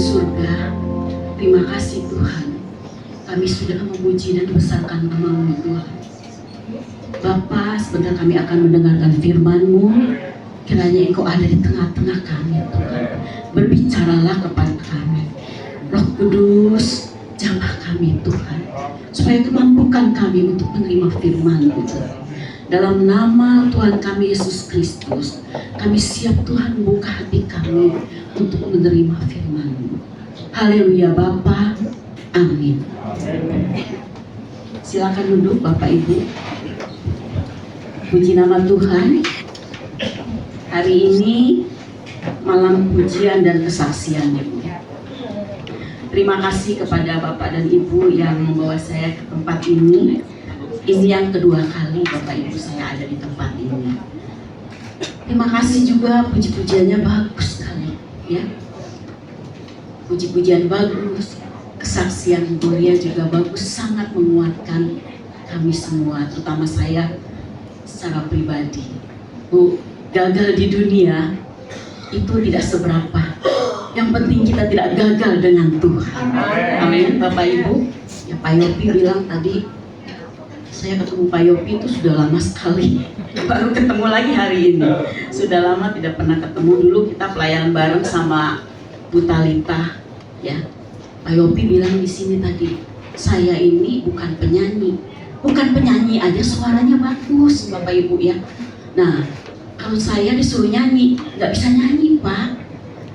surga, terima kasih Tuhan. Kami sudah memuji dan membesarkan nama-Mu Tuhan. Bapa, sebentar kami akan mendengarkan firman-Mu. Kiranya Engkau ada di tengah-tengah kami Tuhan. Berbicaralah kepada kami. Roh Kudus, jamah kami Tuhan, supaya Engkau mampukan kami untuk menerima firman-Mu Tuhan. Dalam nama Tuhan kami Yesus Kristus, kami siap Tuhan membuka hati kami untuk menerima firman-Mu. Haleluya Bapa, amin. Silakan duduk Bapak Ibu. Puji nama Tuhan. Hari ini malam pujian dan kesaksian Ibu. Terima kasih kepada Bapak dan Ibu yang membawa saya ke tempat ini. Ini yang kedua kali Bapak Ibu saya ada di tempat ini. Terima kasih juga, puji-pujiannya bagus sekali ya. Puji-pujian bagus, kesaksian Gloria juga bagus, sangat menguatkan kami semua, terutama saya secara pribadi. Bu, gagal di dunia itu tidak seberapa. Yang penting kita tidak gagal dengan Tuhan. Amin Bapak Ibu. Ya Pak Yopi bilang tadi, saya ketemu Pak Yopi itu sudah lama sekali, baru ketemu lagi hari ini. Sudah lama tidak pernah ketemu. Dulu kita pelayanan bareng sama Bu Talita, ya. Pak Yopi bilang di sini tadi, saya ini bukan penyanyi aja suaranya bagus, Bapak Ibu ya. Nah, kalau saya disuruh nyanyi, nggak bisa nyanyi Pak.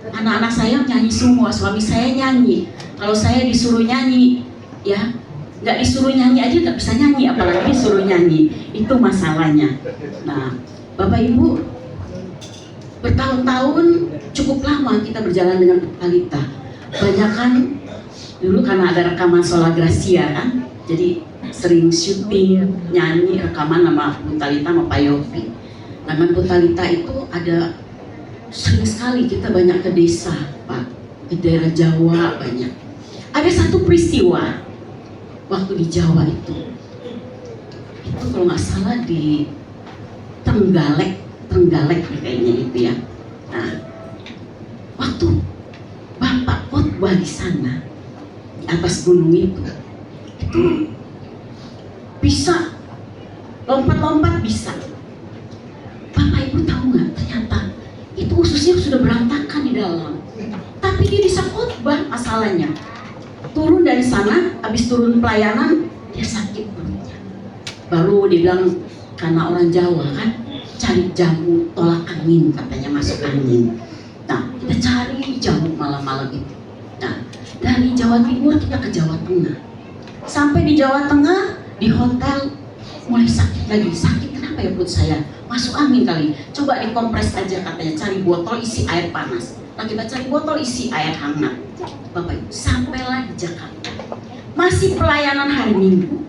Anak-anak saya nyanyi semua, suami saya nyanyi. Kalau saya disuruh nyanyi, ya. Nggak disuruh nyanyi aja nggak bisa nyanyi, apalagi disuruh nyanyi. Itu masalahnya. Nah, Bapak Ibu, bertahun-tahun cukup lama kita berjalan dengan Talita. Banyak kan dulu karena ada rekaman Sola Gracia kan, jadi sering syuting, nyanyi, rekaman sama Bu Talita sama Pak Yofi. Nah, dengan Bu Talita itu ada sering sekali kita banyak ke desa Pak, ke daerah Jawa banyak. Ada satu peristiwa waktu di Jawa itu kalau nggak salah di Trenggalek kayaknya itu ya. Nah, waktu Bapak khotbah di sana di atas gunung itu bisa lompat-lompat bisa. Bapak Ibu tahu nggak, ternyata itu ususnya sudah berantakan di dalam, tapi dia bisa khotbah. Masalahnya turun dari sana, habis turun pelayanan dia sakit perutnya. Baru dia bilang, karena orang Jawa kan cari jamu tolak angin, katanya masuk angin. Nah, kita cari jamu malam-malam itu. Nah, dari Jawa Timur kita ke Jawa Tengah. Sampai di Jawa Tengah, di hotel mulai sakit lagi. Sakit kenapa ya perut saya? Masuk angin kali. Coba dikompres aja katanya, cari botol isi air panas. Nah, kita cari botol isi air hangat. Bapak Ibu, sampailah di Jakarta. Masih pelayanan hari Minggu.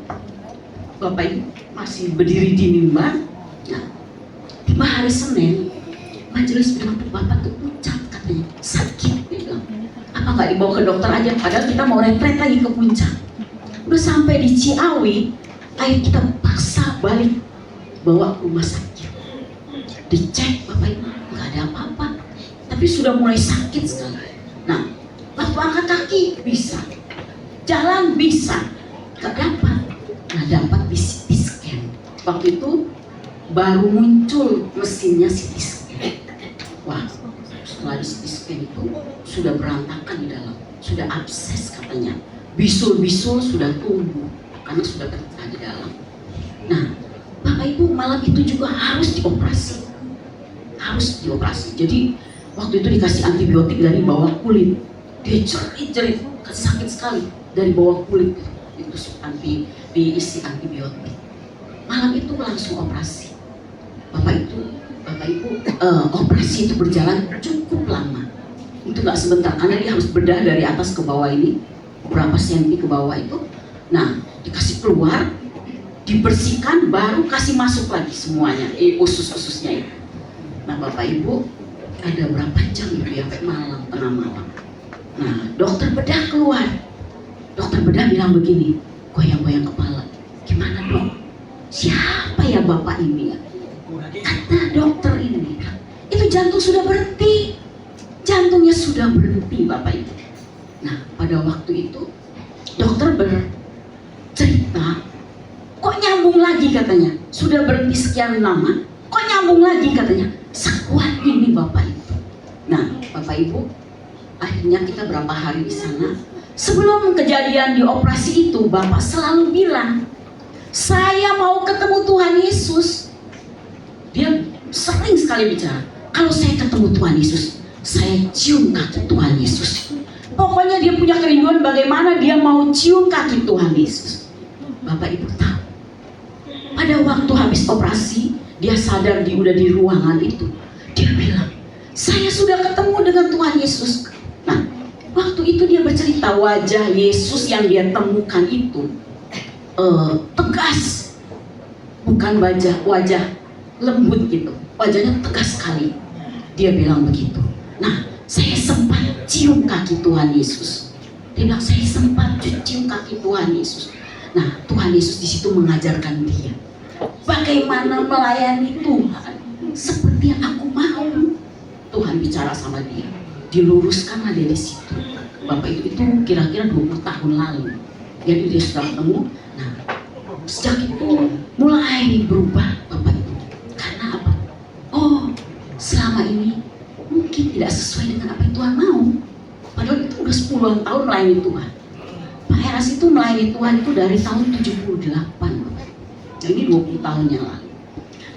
Bapak Ibu masih berdiri di mimbar. Nah, tiba hari Senin, majelis bilang, Bapak tuh pucat katanya, sakit. Dia bilang, apa nggak dibawa ke dokter aja? Padahal kita mau retret lagi ke puncak. Udah sampai di Ciawi, ayo kita paksa balik, bawa ke rumah sakit. Dicek Bapak Ibu, nggak ada apa-apa, tapi sudah mulai sakit sekali. Nah, waktu angkat kaki bisa, jalan bisa, nggak dapat. Nah, dapat di CT scan. Waktu itu baru muncul mesinnya CT scan. Wah, setelah di CT scan itu sudah berantakan di dalam, sudah abses katanya. Bisul-bisul sudah tumbuh karena sudah terpecah di dalam. Nah, Bapak Ibu malam itu juga harus dioperasi. Jadi waktu itu dikasih antibiotik dari bawah kulit. Dia jerit-jerit, sakit sekali dari bawah kulit. Itu diisi antibiotik. Malam itu langsung operasi. Bapak Ibu, operasi itu berjalan cukup lama. Itu nggak sebentar karena dia harus bedah dari atas ke bawah ini, berapa senti ke bawah itu. Nah, dikasih keluar, dibersihkan, baru kasih masuk lagi semuanya, usus-ususnya itu. Nah, Bapak Ibu, ada berapa jam itu ya, sampai malam, tengah malam. Nah, dokter bedah keluar. Dokter bedah bilang begini, goyang-goyang kepala. Gimana dok? Siapa ya Bapak ini ya? Kata dokter ini, itu jantung sudah berhenti. Jantungnya sudah berhenti Bapak Ibu. Nah, pada waktu itu dokter bercerita, kok nyambung lagi katanya. Sudah berhenti sekian lama, kok nyambung lagi katanya. Sekuat ini Bapak Ibu. Nah, Bapak Ibu, akhirnya kita berapa hari di sana. Sebelum kejadian di operasi itu, Bapak selalu bilang, saya mau ketemu Tuhan Yesus. Dia sering sekali bicara, kalau saya ketemu Tuhan Yesus, saya cium kaki Tuhan Yesus. Pokoknya dia punya kerinduan bagaimana dia mau cium kaki Tuhan Yesus. Bapak Ibu tahu, pada waktu habis operasi, dia sadar udah di ruangan itu. Dia bilang, saya sudah ketemu dengan Tuhan Yesus. Nah, waktu itu dia bercerita wajah Yesus yang dia temukan itu tegas, bukan wajah lembut gitu, wajahnya tegas sekali. Dia bilang begitu. Nah, saya sempat cium kaki Tuhan Yesus. Dia bilang, saya sempat cium kaki Tuhan Yesus. Nah, Tuhan Yesus di situ mengajarkan dia bagaimana melayani Tuhan seperti yang aku mau. Tuhan bicara sama dia, diluruskanlah dia di situ. Bapak itu kira-kira 20 tahun lalu. Jadi dia sudah ketemu. Nah, sejak itu mulai berubah Bapak Ibu. Karena apa? Oh, selama ini mungkin tidak sesuai dengan apa yang Tuhan mau. Padahal itu udah 10-an tahun melayani Tuhan. Pak Eras itu melayani Tuhan itu dari tahun 78. Jadi 20 tahun yang lalu.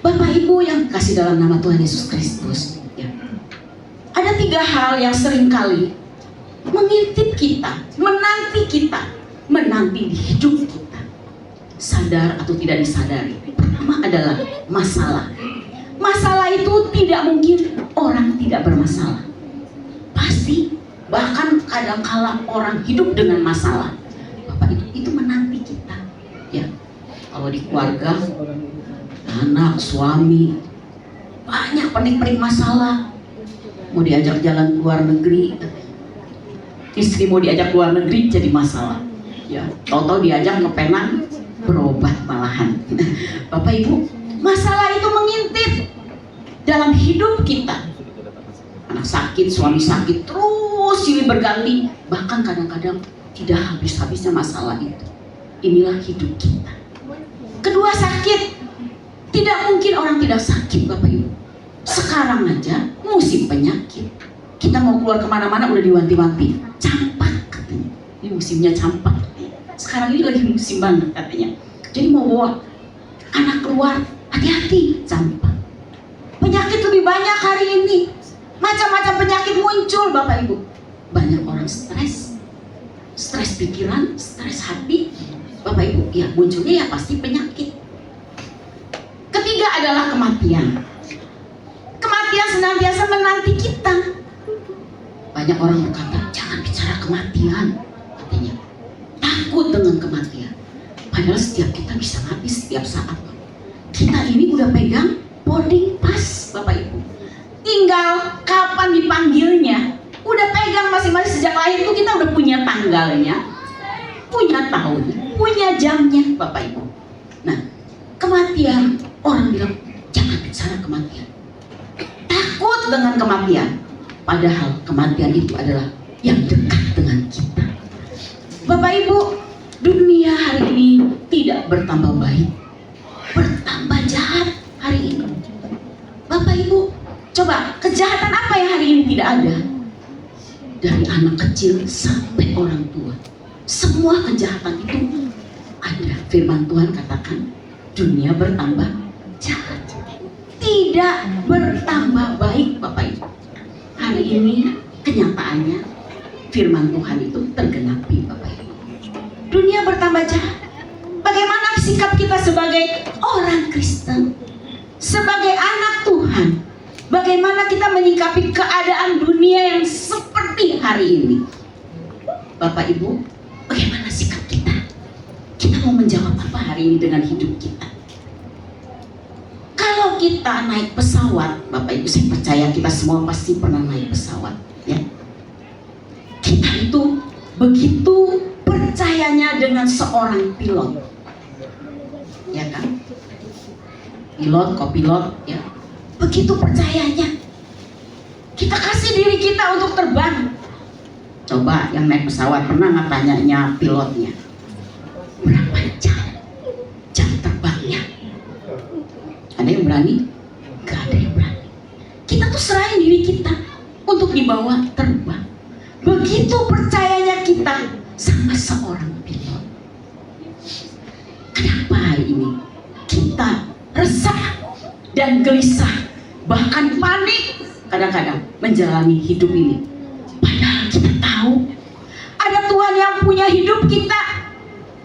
Bapak Ibu yang kasih dalam nama Tuhan Yesus Kristus, ya. Ada 3 hal yang seringkali mengintip kita, menanti di hidup kita, sadar atau tidak disadari. Pertama adalah masalah. Masalah itu tidak mungkin orang tidak bermasalah. Pasti, bahkan kadangkala orang hidup dengan masalah. Bapak itu menanti kita, ya. Kalau di keluarga, anak, suami, banyak pening-pening masalah. Mau diajak jalan ke luar negeri, istri mau diajak ke luar negeri jadi masalah. Ya, tahu-tahu diajak ke Penang, berobat malahan. Bapak Ibu, masalah itu mengintip dalam hidup kita. Anak sakit, suami sakit, terus silih berganti. Bahkan kadang-kadang tidak habis-habisnya masalah itu. Inilah hidup kita. Kedua, sakit. Tidak mungkin orang tidak sakit Bapak Ibu. Sekarang aja musim penyakit. Kita mau keluar kemana-mana udah diwanti-wanti. Campak katanya. Ini musimnya campak. Sekarang ini lagi musim banget katanya. Jadi mau bawa anak keluar, hati-hati, campak. Penyakit lebih banyak hari ini. Macam-macam penyakit muncul Bapak Ibu. Banyak orang stres. Stres pikiran, stres hati. Bapak Ibu, ya munculnya ya pasti penyakit. Ketiga adalah kematian. Kematian senantiasa menanti kita. Banyak orang berkata, jangan bicara kematian, katanya. Takut dengan kematian. Padahal setiap kita bisa mati setiap saat. Kita ini udah pegang boarding pass, Bapak Ibu. Tinggal kapan dipanggilnya. Udah pegang masing-masing sejak lahir itu kita udah punya tanggalnya, punya tahun, punya jamnya, Bapak Ibu. Nah, kematian, orang bilang jangan bicara kematian. Takut dengan kematian. Padahal kematian itu adalah yang dekat dengan kita. Bapak Ibu, dunia hari ini tidak bertambah baik, bertambah jahat hari ini. Bapak Ibu, coba kejahatan apa yang hari ini tidak ada? Dari anak kecil sampai orang tua, semua kejahatan itu ada. Firman Tuhan katakan, dunia bertambah jahat, tidak bertambah baik Bapak Ibu. Hari ini kenyataannya firman Tuhan itu tergenapi Bapak Ibu. Dunia bertambah jahat. Bagaimana sikap kita sebagai orang Kristen, sebagai anak Tuhan? Bagaimana kita menyikapi keadaan dunia yang seperti hari ini? Bapak Ibu, bagaimana sikap kita? Kita mau menjawab apa hari ini dengan hidup kita? Kalau kita naik pesawat, Bapak Ibu, saya percaya kita semua pasti pernah naik pesawat, ya. Kita itu begitu percayanya dengan seorang pilot, ya kan? Pilot, kopilot, ya. Begitu percayanya. Kita kasih diri kita untuk terbang. Coba yang naik pesawat pernah nggak tanyanya pilotnya berapa jam terbangnya? Ada yang berani? Gak ada yang berani. Kita tuh serahin diri kita untuk dibawa terbang. Begitu percayanya kita sama seorang pilot. Kenapa hari ini kita resah dan gelisah, bahkan panik kadang-kadang menjalani hidup ini? Padahal kita tahu ada Tuhan yang punya hidup kita,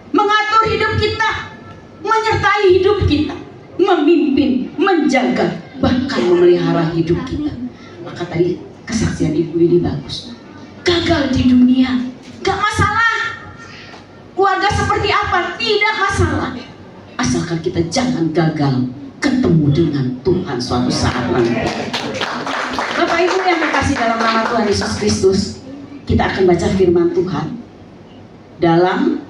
mengatur hidup kita, menyertai hidup kita, memimpin, menjaga, bahkan memelihara hidup kita. Maka tadi kesaksian ibu ini bagus. Gagal di dunia gak masalah, keluarga seperti apa tidak masalah, asalkan kita jangan gagal ketemu dengan Tuhan suatu saat nanti. Bapak Ibu yang terkasih dalam nama Tuhan Yesus Kristus, kita akan baca firman Tuhan dalam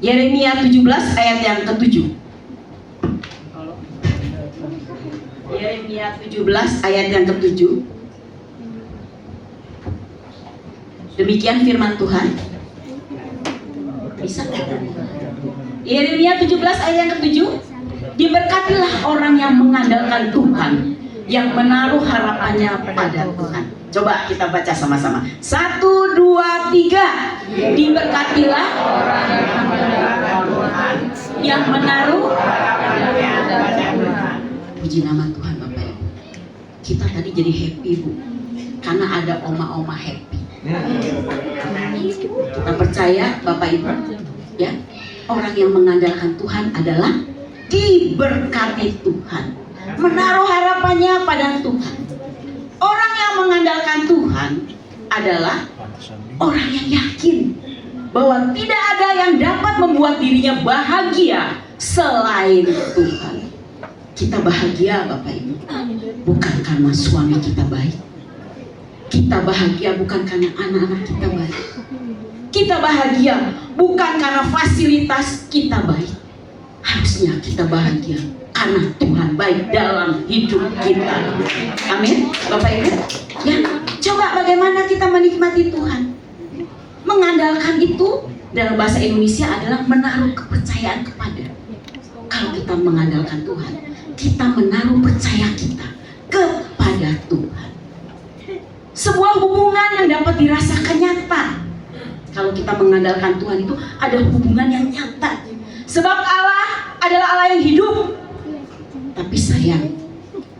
Yeremia 17 ayat yang ke-7. Yeremia 17 ayat yang ke-7. Demikian firman Tuhan. Bisa? Yeremia 17 ayat yang ke-7. Diberkatilah orang yang mengandalkan Tuhan, yang menaruh harapannya pada Tuhan. Coba kita baca sama-sama. 1, 2, 3. Diberkatilah orang yang menaruh harapannya pada Tuhan. Puji nama Tuhan Bapak Ibu. Kita tadi jadi happy Bu, karena ada oma-oma happy. Kita percaya Bapak Ibu, ya, orang yang mengandalkan Tuhan adalah diberkati Tuhan, menaruh harapannya pada Tuhan. Orang yang mengandalkan Tuhan adalah orang yang yakin bahwa tidak ada yang dapat membuat dirinya bahagia selain Tuhan. Kita bahagia Bapak Ibu bukan karena suami kita baik. Kita bahagia bukan karena anak-anak kita baik. Kita bahagia bukan karena fasilitas kita baik. Harusnya kita bahagia karena Tuhan baik dalam hidup kita. Amin. Bapak Ibu, ya, coba bagaimana kita menikmati Tuhan. Mengandalkan itu dalam bahasa Indonesia adalah menaruh kepercayaan kepada. Kalau kita mengandalkan Tuhan, kita menaruh percaya kita kepada Tuhan. Sebuah hubungan yang dapat dirasakan nyata. Kalau kita mengandalkan Tuhan itu ada hubungan yang nyata. Sebab Allah adalah Allah yang hidup. Tapi sayang,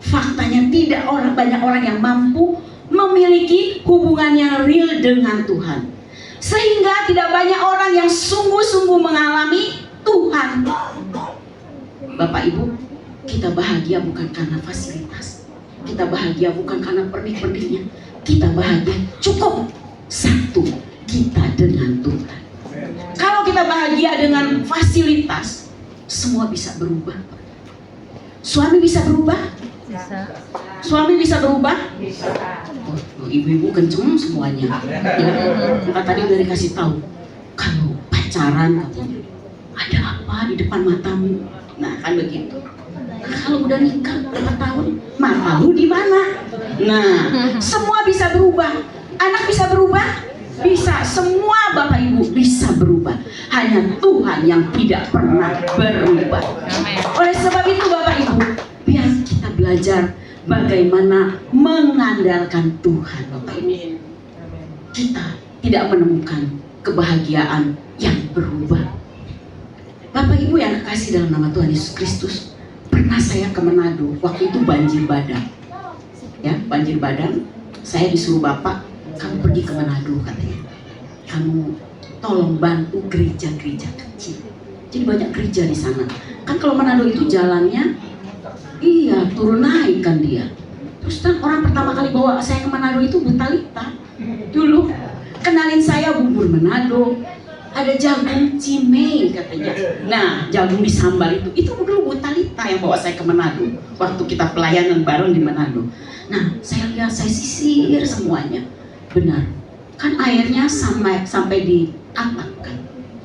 faktanya tidak banyak orang yang mampu memiliki hubungan yang real dengan Tuhan. Sehingga tidak banyak orang yang sungguh-sungguh mengalami Tuhan. Bapak Ibu, kita bahagia bukan karena fasilitas. Kita bahagia bukan karena pernik-perniknya. Kita bahagia cukup satu, kita dengan Tuhan. Kalau kita bahagia dengan fasilitas, semua bisa berubah. Suami bisa berubah? Bisa. Suami bisa berubah? Bisa. Oh, ibu-ibu kenceng semuanya. Ya, maka tadi udah dikasih tahu. Kalau pacaran katanya, ada apa di depan matamu? Nah, kan begitu. Nah, kalau udah nikah berapa tahun, mata lu di mana? Nah, semua bisa berubah. Anak bisa berubah? Bisa. Semua Bapak Ibu bisa berubah. Hanya Tuhan yang tidak pernah berubah. Oleh sebab itu Bapak Ibu, biar kita belajar bagaimana mengandalkan Tuhan Bapak Ibu. Kita tidak menemukan kebahagiaan yang berubah. Bapak Ibu yang kekasih dalam nama Tuhan Yesus Kristus, pernah saya ke Manado, waktu itu banjir bandang. Ya, banjir bandang. Saya disuruh Bapak, kamu pergi ke Manado katanya. Kamu tolong bantu gereja-gereja kecil. Jadi banyak gereja di sana. Kan kalau Manado itu jalannya, iya turun naik kan dia. Terus kan orang pertama kali bawa saya ke Manado itu Bu Talita. Dulu kenalin saya bubur Manado. Ada jagung cimei katanya. Nah, jagung di sambal itu dulu Bu Talita yang bawa saya ke Manado. Waktu kita pelayanan bareng di Manado. Nah, saya lihat, saya sisir semuanya. Benar, kan airnya sampai di atap kan.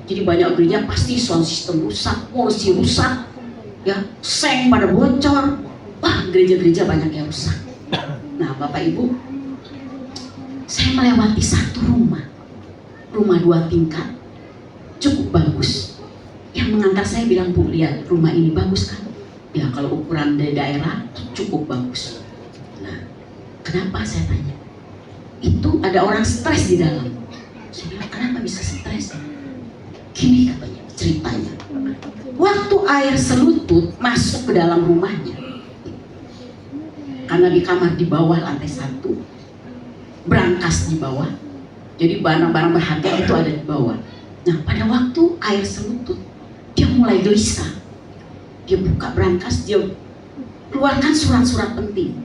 Jadi banyak gereja pasti sound system rusak, kursi rusak, ya, seng pada bocor. Wah, gereja-gereja banyak yang rusak. Nah, Bapak Ibu, saya melewati satu rumah 2 tingkat, cukup bagus. Yang mengantar saya bilang, Bu, lihat rumah ini bagus kan? Ya kalau ukuran dari daerah cukup bagus. Nah, kenapa saya tanya? Itu ada orang stres di dalam. Saya bilang, kenapa bisa stres? Gini katanya, ceritanya. Waktu air selutut masuk ke dalam rumahnya, karena di kamar di bawah lantai 1, brankas di bawah, jadi barang-barang berharga itu ada di bawah. Nah, pada waktu air selutut, dia mulai gelisah. Dia buka brankas, dia keluarkan surat-surat penting.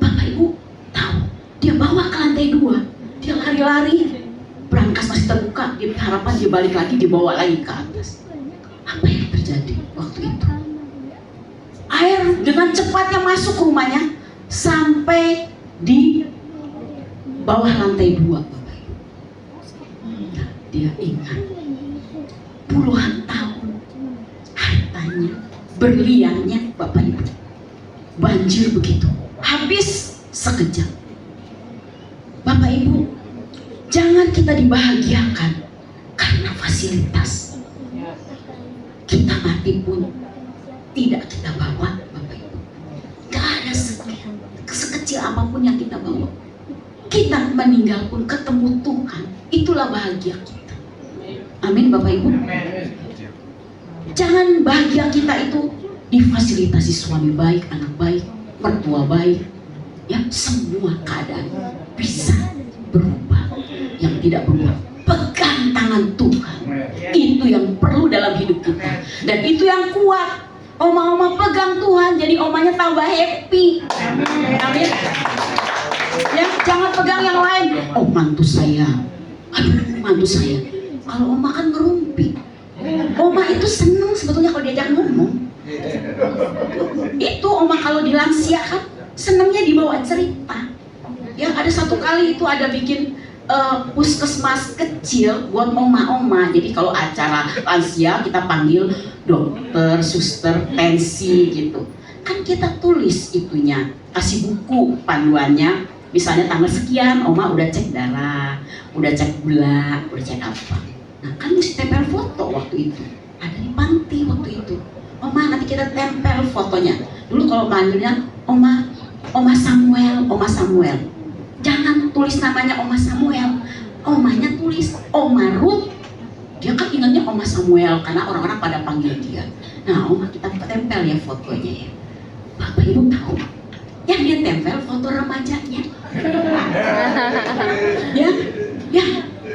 Bapak Ibu tahu, dia bawa ke lantai 2, dia lari-lari, brankas masih terbuka, dia harapan dia balik lagi, dibawa lagi ke atas. Apa yang terjadi waktu itu? Air dengan cepatnya masuk ke rumahnya sampai di bawah lantai 2, Bapak Ibu. Nah, dia ingat puluhan tahun hartanya, berliannya, Bapak Ibu, banjir begitu, habis sekejap. Bapak Ibu, jangan kita dibahagiakan karena fasilitas. Kita mati pun tidak kita bawa, Bapak Ibu. Gak ada sekecil apapun yang kita bawa. Kita meninggal pun ketemu Tuhan, itulah bahagia kita. Amin, Bapak Ibu. Jangan bahagia kita itu difasilitasi suami baik, anak baik, mertua baik. Ya, semua keadaan bisa berubah. Yang tidak berubah, pegang tangan Tuhan. Itu yang perlu dalam hidup kita. Dan itu yang kuat. Oma-oma pegang Tuhan, jadi omanya tambah happy. Amin. Ya, jangan pegang yang lain. Oh, mantu saya. Aduh, mantu saya. Kalau oma kan ngerumpi. Oma itu seneng sebetulnya kalau diajak ngomong. Itu oma kalau di lansia kan senengnya dibawa cerita. Ya, ada satu kali itu ada bikin puskesmas kecil buat oma-oma. Jadi kalau acara lansia kita panggil dokter, suster, tensi gitu. Kan kita tulis itunya, kasih buku panduannya. Misalnya tanggal sekian, oma udah cek darah, udah cek gula, udah cek apa. Nah kan mesti tempel foto waktu itu. Ada di panti waktu itu. Oma nanti kita tempel fotonya. Dulu kalau panggilnya Oma Samuel, Oma Samuel. Jangan tulis namanya Oma Samuel. Omanya tulis Oma Ruth. Dia kan ingatnya Oma Samuel karena orang-orang pada panggil dia. Nah, Oma kita tempel ya fotonya ya. Bapak Ibu tahu, yang dia tempel foto remajanya. Ya,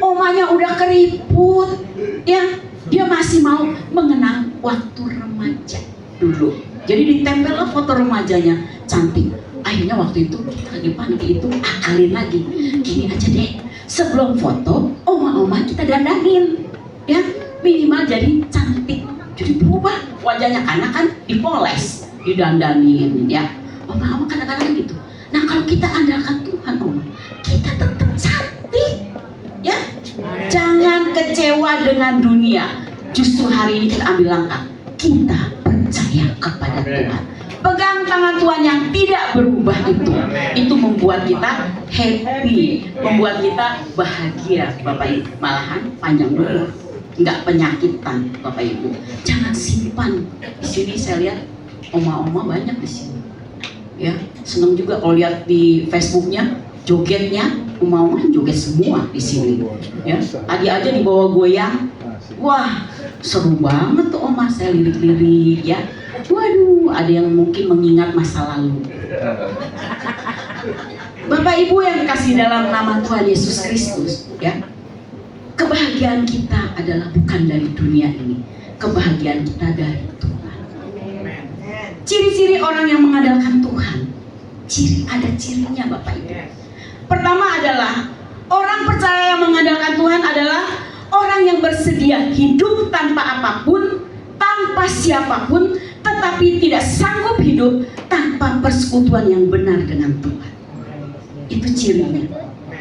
omanya udah keriput. Ya, dia masih mau mengenang waktu remaja dulu. Jadi ditempel foto remajanya, cantik. Akhirnya waktu itu kita di panti itu akalin lagi. Gini aja deh, sebelum foto, oma-oma kita dandanin. Ya, minimal jadi cantik. Jadi berubah wajahnya karena kan dipoles, didandanin ya. Oma-oma kadang-kadang gitu. Nah kalau kita andalkan Tuhan, oma, kita tetap cantik. Ya, jangan kecewa dengan dunia. Justru hari ini kita ambil langkah. Kita percaya kepada Tuhan. Pegang tangan Tuhan yang tidak berubah itu membuat kita happy, membuat kita bahagia, Bapak Ibu. Malahan panjang umur, nggak penyakitan, Bapak Ibu. Jangan simpan. Di sini saya lihat oma-oma banyak di sini. Ya, seneng juga kalau lihat di Facebooknya, jogetnya, oma-oma joget semua di sini. Ya, tadi aja dibawa goyang, wah seru banget tuh oma, saya lirik-lirik ya. Waduh, ada yang mungkin mengingat masa lalu. Bapak Ibu yang kasih dalam nama Tuhan Yesus Kristus, ya. Kebahagiaan kita adalah bukan dari dunia ini. Kebahagiaan kita dari Tuhan. Ciri-ciri orang yang mengandalkan Tuhan. Ada cirinya, Bapak Ibu. Pertama adalah orang percaya yang mengandalkan Tuhan adalah orang yang bersedia hidup tanpa apapun, tanpa siapapun, tetapi tidak sanggup hidup tanpa persekutuan yang benar dengan Tuhan. Itu cirinya.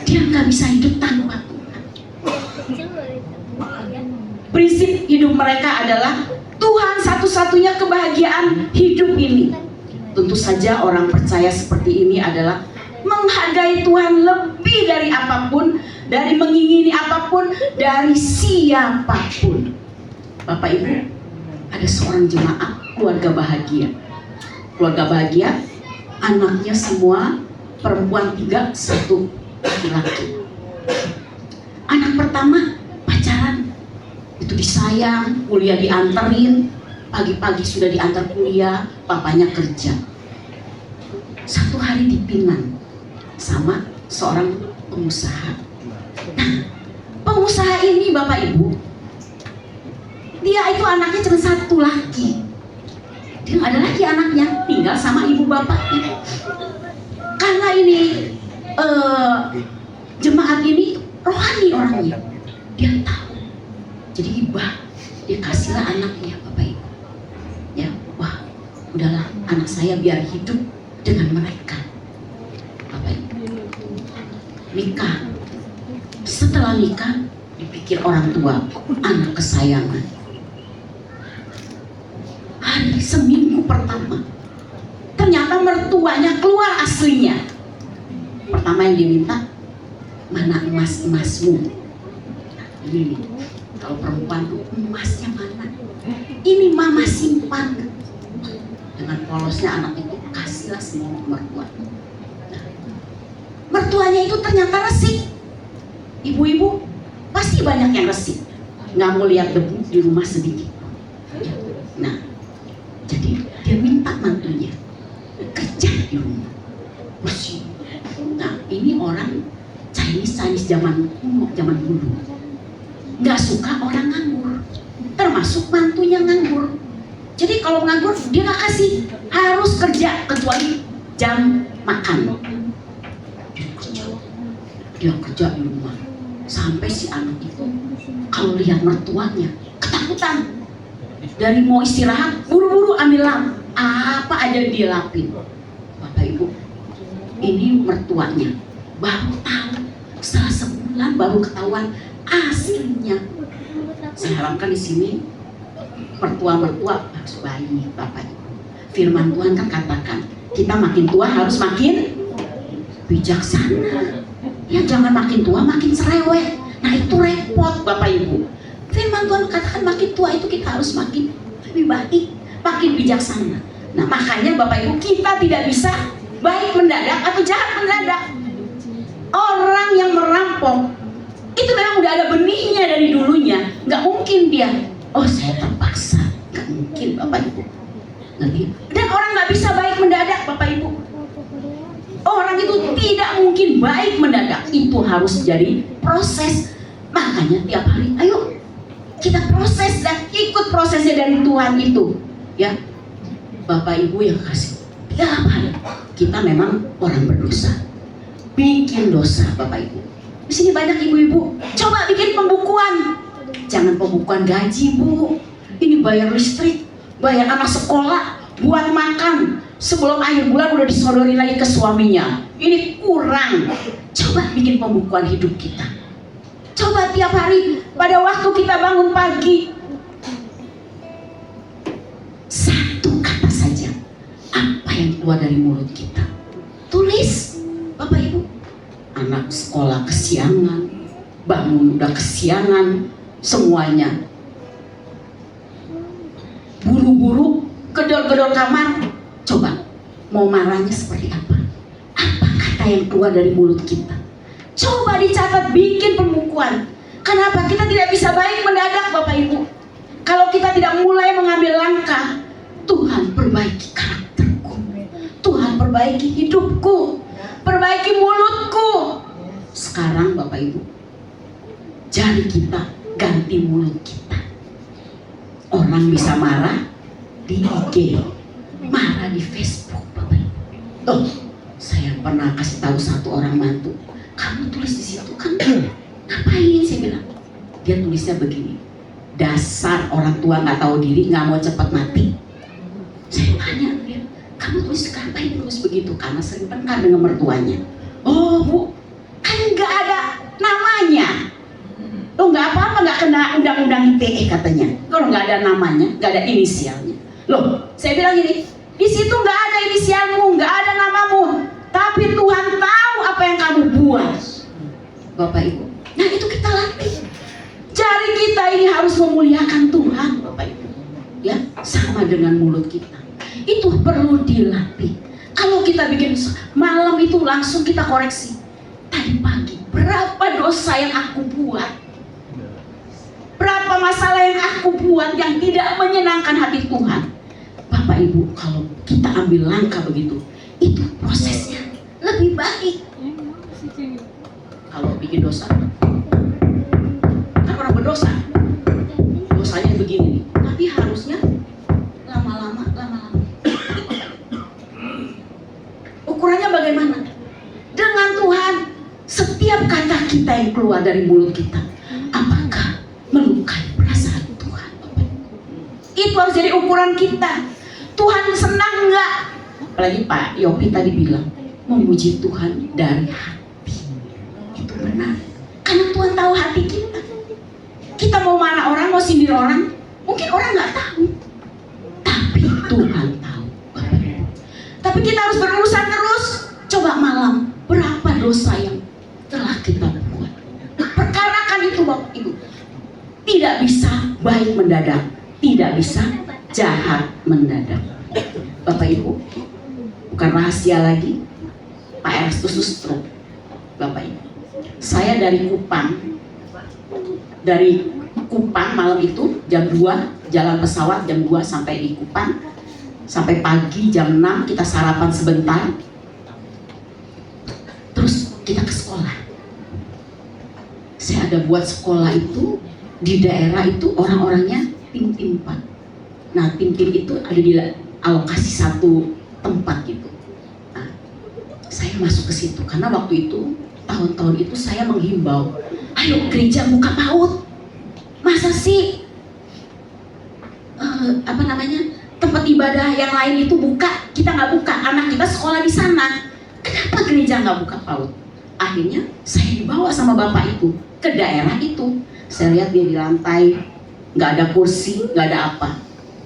Dia nggak bisa hidup tanpa Tuhan. Prinsip hidup mereka adalah Tuhan satu-satunya kebahagiaan hidup ini. Tentu saja orang percaya seperti ini adalah menghadap menghargai Tuhan lebih dari apapun, dari mengingini apapun, dari siapapun. Bapak Ibu, ada seorang jemaat keluarga bahagia. Keluarga bahagia, anaknya semua perempuan 3, 1 laki-laki. Anak pertama pacaran, itu disayang, kuliah dianterin, pagi-pagi sudah diantar kuliah, papanya kerja. Satu hari dipinang sama seorang pengusaha. Nah, pengusaha ini Bapak Ibu, dia itu anaknya cuma 1 laki. Dia nggak ada lagi anaknya, tinggal sama ibu bapaknya. Karena ini jemaat ini rohani orangnya, dia tahu. Jadi hibah, dia kasihlah anaknya Bapak Ibu. Ya, wah, udahlah anak saya biar hidup dengan mereka. Bapak Ibu, nikah. Setelah nikah, dipikir orang tua, anak kesayangan. Hari seminggu pertama, ternyata mertuanya keluar aslinya. Pertama yang diminta, mana emas-emasmu? Ini kalau perempuan tuh, emasnya mana? Ini mama simpan. Dengan polosnya anak itu kasihlah semua mertua. Nah, mertuanya itu ternyata resik. Ibu-ibu pasti banyak yang resik, nggak mau lihat debu di rumah sedikit. Nah, jadi dia minta mantunya kerja di rumah, bersih. Nah, ini orang Chinese zaman kuno, zaman dulu, nggak suka orang nganggur, termasuk mantunya nganggur. Jadi kalau nganggur dia nggak kasih, harus kerja kecuali jam makan. Dia kerja di rumah sampai si anak itu kalau lihat mertuanya ketakutan. Dari mau istirahat, buru-buru ambil lap, apa aja dia lapin. Bapak Ibu, ini mertuanya baru tahu setelah sebulan baru ketahuan aslinya. Saya harapkan di sini mertua-mertua harus baik, Bapak Ibu. Firman Tuhan kan katakan kita makin tua harus makin bijaksana. Ya jangan makin tua makin cerewet. Nah itu repot Bapak Ibu. Firman Tuhan katakan makin tua itu kita harus makin lebih baik, makin bijaksana. Nah makanya Bapak Ibu, kita tidak bisa baik mendadak atau jahat mendadak. Orang yang merampok itu memang udah ada benihnya dari dulunya. Nggak mungkin dia, oh saya terpaksa. Nggak mungkin Bapak Ibu. Dan orang nggak bisa baik mendadak Bapak Ibu. Orang itu tidak mungkin baik mendadak. Itu harus jadi proses. Makanya tiap hari, ayo kita proses dan ikut prosesnya dari Tuhan itu, ya Bapak Ibu yang kasih. Tiap hari kita memang orang berdosa, bikin dosa Bapak Ibu. Di sini banyak ibu-ibu, coba bikin pembukuan. Jangan pembukuan gaji Bu, ini bayar listrik, bayar anak sekolah, buat makan. Sebelum akhir bulan udah disodorin lagi ke suaminya. Ini kurang. Coba bikin pembukuan hidup kita. Coba tiap hari pada waktu kita bangun pagi, satu kata saja apa yang keluar dari mulut kita. Tulis Bapak Ibu. Anak sekolah kesiangan, bangun udah kesiangan, semuanya buru-buru gedor-gedor kamar. Coba mau marahnya seperti apa? Apa kata yang keluar dari mulut kita? Coba dicatat, bikin pembukuan. Kenapa kita tidak bisa baik mendadak Bapak Ibu? Kalau kita tidak mulai mengambil langkah, Tuhan perbaiki karakterku, Tuhan perbaiki hidupku, perbaiki mulutku. Sekarang Bapak Ibu, jari kita ganti mulut kita. Orang bisa marah di IG, marah di Facebook Bapak Ibu. Oh, saya pernah kasih tahu satu orang mantu, kamu tulis di situ kan ngapain? Saya bilang, dia tulisnya begini, dasar orang tua nggak tahu diri, nggak mau cepat mati. Saya tanya dia, kamu tulis ngapain tulis begitu? Karena sering tengkar dengan mertuanya. Oh Bu, kan nggak ada namanya. Oh nggak apa-apa, nggak kena undang-undang ITE katanya. Kalau nggak ada namanya, nggak ada inisialnya. Loh, saya bilang gini, di situ nggak ada inisialmu, nggak ada namamu. Tapi Tuhan tahu apa yang Bapak Ibu. Nah itu kita latih. Jari kita ini harus memuliakan Tuhan, Bapak Ibu. Ya, sama dengan mulut kita. Itu perlu dilatih. Kalau kita bikin malam itu langsung kita koreksi. Tadi pagi berapa dosa yang aku buat? Berapa masalah yang aku buat yang tidak menyenangkan hati Tuhan? Bapak Ibu, kalau kita ambil langkah begitu, itu prosesnya lebih baik. Kalau bikin dosa, kan orang berdosa, dosanya begini nih. Tapi harusnya lama-lama. Ukurannya bagaimana? Dengan Tuhan, setiap kata kita yang keluar dari mulut kita, apakah melukai perasaan Tuhan? Itu harus jadi ukuran kita. Tuhan senang nggak? Apalagi Pak Yopi tadi bilang, memuji Tuhan dari hati. Itu benar. Karena Tuhan tahu hati kita. Kita mau marah orang, mau sindir orang, mungkin orang nggak tahu. Tapi Tuhan tahu. Tapi kita harus berurusan terus. Coba malam, berapa dosa yang telah kita buat? Perkarakan itu Bapak Ibu. Tidak bisa baik mendadak, tidak bisa jahat mendadak. Bapak Ibu, bukan rahasia lagi, Pak Erastus stroke. Bapak Ibu, saya dari Kupang malam itu jam 2, jalan pesawat jam 2 sampai di Kupang, sampai pagi jam 6 kita sarapan sebentar, terus kita ke sekolah. Saya ada buat sekolah itu di daerah itu orang-orangnya tim-tim Pak. Nah tim-tim itu ada di alokasi satu tempat gitu. Nah, saya masuk ke situ karena waktu itu tahun-tahun itu saya menghimbau, ayo gereja buka PAUD. Masa sih tempat ibadah yang lain itu buka, kita nggak buka, anak kita sekolah di sana. Kenapa gereja nggak buka PAUD? Akhirnya saya dibawa sama bapak itu ke daerah itu. Saya lihat dia di lantai, nggak ada kursi, nggak ada apa.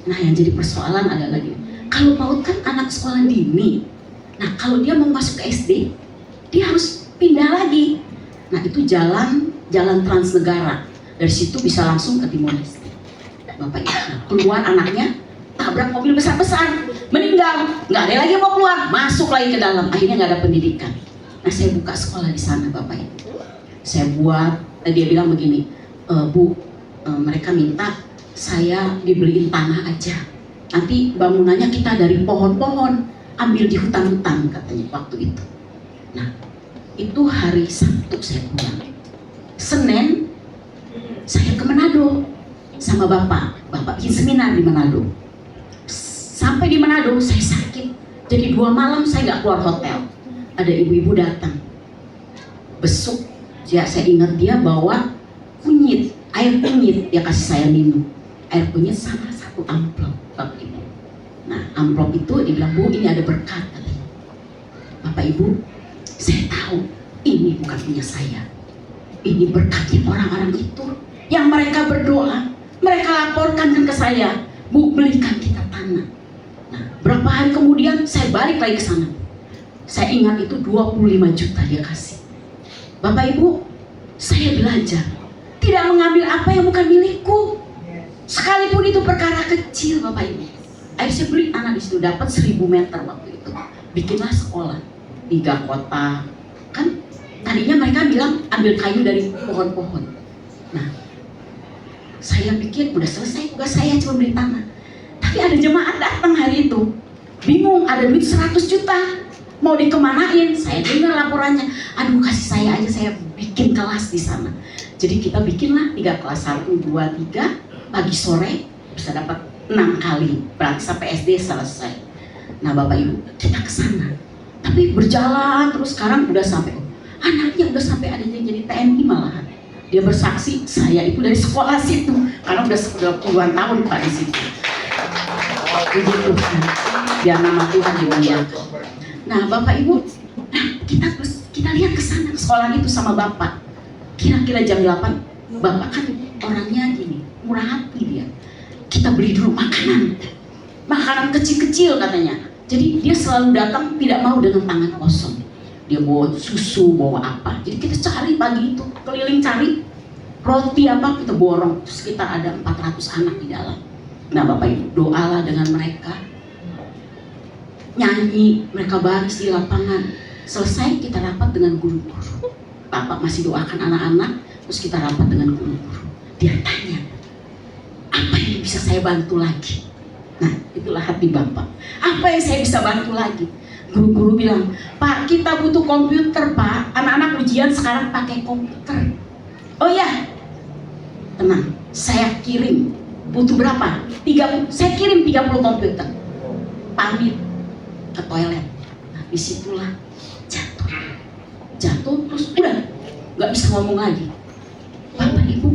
Nah yang jadi persoalan adalah lagi, kalau PAUD kan anak sekolah dini. Nah kalau dia mau masuk ke SD, dia harus pindah lagi. Nah itu jalan Transnegara. Dari situ bisa langsung ke Timor Leste. Bapak Ibu, nah, keluar anaknya, tabrak mobil besar-besar, meninggal. Nggak ada lagi yang mau keluar, masuk lagi ke dalam. Akhirnya nggak ada pendidikan. Nah saya buka sekolah di sana Bapak Ibu. Saya buat, dia bilang begini, Bu, mereka minta saya dibeliin tanah aja. Nanti bangunannya kita dari pohon-pohon, ambil di hutan-hutan katanya waktu itu. Nah itu hari Sabtu saya pulang. Senin saya ke Manado sama bapak bikin seminar di Manado. Sampai di Manado saya sakit, jadi 2 malam saya nggak keluar hotel. Ada ibu-ibu datang, besuk, ya saya ingat dia bawa kunyit, air kunyit, dia kasih saya minum. Air kunyit sama 1 amplop Bapak Ibu. Nah amplop itu dia bilang, Bu ini ada berkat katanya. Bapak Ibu, saya tahu ini bukan punya saya, ini berkatnya orang-orang itu yang mereka berdoa, mereka laporkan ke saya, Bu belikan kita tanah. Nah berapa hari kemudian saya balik lagi ke sana. Saya ingat itu 25 juta dia kasih. Bapak Ibu, saya belajar tidak mengambil apa yang bukan milikku, sekalipun itu perkara kecil Bapak Ibu. Akhirnya saya beli tanah di situ, dapat 1000 meter waktu itu. Bikinlah sekolah 3 kota. Kan tadinya mereka bilang ambil kayu dari pohon-pohon. Nah saya pikir udah selesai tugas saya, cuma beli tanah. Tapi ada jemaat datang hari itu, bingung, ada duit 100 juta, mau dikemanain. Saya dengar laporannya, aduh kasih saya aja, saya bikin kelas di sana. Jadi kita bikinlah 3 kelas, 1, 2, 3, pagi sore bisa dapat 6 kali, berarti sampai SD selesai. Nah Bapak Ibu, kita ke sana. Tapi berjalan terus, sekarang udah sampai, anaknya udah sampai ada yang jadi TNI malahan. Dia bersaksi, saya itu dari sekolah situ, karena udah puluhan tahun Pak di situ. Puji Tuhan, biar nama Tuhan dimuliakan. Nah Bapak Ibu, kita lihat ke sana, ke sekolah itu sama Bapak. Kira-kira jam 8, Bapak kan orangnya gini, murah hati dia. Kita beli dulu makanan kecil-kecil katanya. Jadi dia selalu datang tidak mau dengan tangan kosong. dia bawa susu, bawa apa. Jadi kita cari pagi itu, keliling cari roti apa, kita borong. Sekitar ada 400 anak di dalam. Nah Bapak Ibu, doalah dengan mereka, nyanyi, mereka baris di lapangan. Selesai kita rapat dengan guru-guru. Bapak masih doakan anak-anak, terus kita rapat dengan guru-guru. Dia tanya, apa yang bisa saya bantu lagi? Nah itulah hati Bapak. Apa yang saya bisa bantu lagi? Guru-guru bilang, Pak kita butuh komputer Pak, anak-anak ujian sekarang pakai komputer. Oh ya, tenang, saya kirim. Butuh berapa? 30, saya kirim 30 komputer. Pamit ke toilet. Nah disitulah jatuh terus udah nggak bisa ngomong lagi. Bapak Ibu,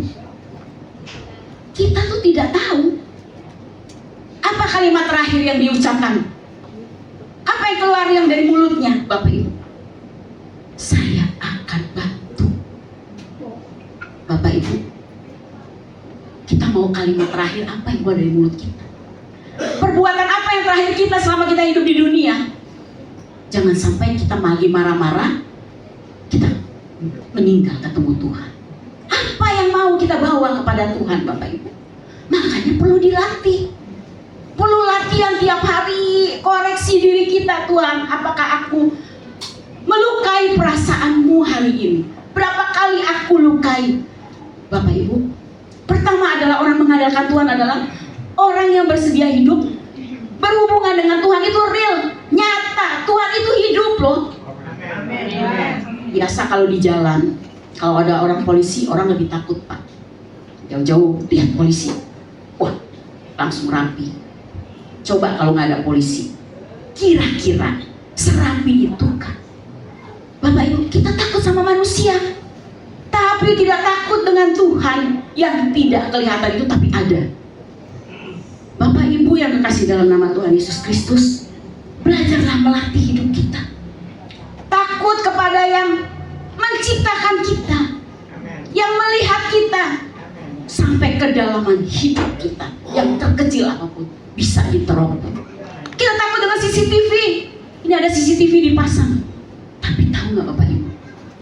kita tuh tidak tahu apa kalimat terakhir yang diucapkan. Apa yang keluar yang dari mulutnya, Bapak Ibu? Saya akan bantu. Bapak Ibu, kita mau kalimat terakhir apa yang keluar dari mulut kita? Perbuatan apa yang terakhir kita selama kita hidup di dunia? Jangan sampai kita lagi marah-marah, kita meninggal ketemu Tuhan. Apa yang mau kita bawa kepada Tuhan, Bapak Ibu? Makanya perlu dilatih. Perlu latihan tiap hari, koreksi diri kita. Tuhan, apakah aku melukai perasaanmu hari ini? Berapa kali aku lukai? Bapak Ibu, pertama adalah orang mengandalkan Tuhan adalah orang yang bersedia hidup berhubungan dengan Tuhan. Itu real, nyata. Tuhan itu hidup loh. Biasa kalau di jalan, kalau ada orang polisi, orang lebih takut Pak. Jauh-jauh lihat polisi, wah langsung rapi. Coba kalau nggak ada polisi, kira-kira serapi itu kan? Bapak Ibu, kita takut sama manusia, tapi tidak takut dengan Tuhan yang tidak kelihatan itu tapi ada. Bapak Ibu yang kekasih dalam nama Tuhan Yesus Kristus, belajarlah melatih hidup kita. Takut kepada yang menciptakan kita, yang melihat kita sampai kedalaman hidup kita, yang terkecil apapun bisa diterobos. Kita takut dengan CCTV. Ini ada CCTV dipasang, tapi tahu nggak Bapak Ibu,